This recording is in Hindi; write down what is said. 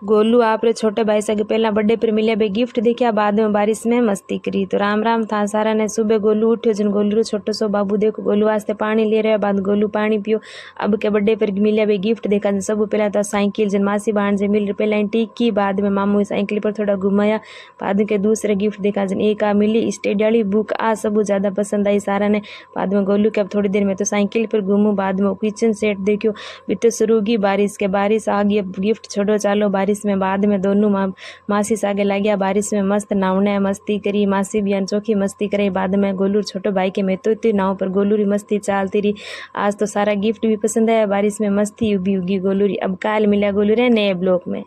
गोलू आप रे छोटे भाई सगे पहला बर्थडे पर मिले बे गिफ्ट दिखा, बाद में बारिश में मस्ती करी। तो राम राम था सारा ने। सुबह गोलू उठ्यो जन गोलू रो छोटो सो बाबू देखो गोलू वास्ते पानी ले रहा है, बाद गोलू पानी पियो। अब के बर्थडे पर मिले बे गिफ्ट देखा जन सब पहला तो साइकिल जन मासी बहन जे मिल पहला टिक्की, बाद में मामू साइकिल पर थोड़ा घुमाया, बाद के दूसरे गिफ्ट देखा जन एक आ मिली स्टडी वाली बुक, आ सब ज्यादा पसंद आई सारा ने। बाद में गोलू के अब थोड़ी देर में तो साइकिल पर घूमू, बाद में किचन सेट देखियो भी तो शुरू की बारिश के, बारिश आ गई गिफ्ट छोड़ो चालो बारिश में। बाद में दोनों मासी सागे लग गया बारिश में मस्त नावने मस्ती करी, मासी भी चौखी मस्ती करे। बाद में गोलू छोटो भाई के मैं तो इतनी नाव पर गोलू री मस्ती चालती रही। आज तो सारा गिफ्ट भी पसंद आया, बारिश में मस्ती उगी उगी गोलू री। अब काल मिला गोलू रे नए ब्लॉक में।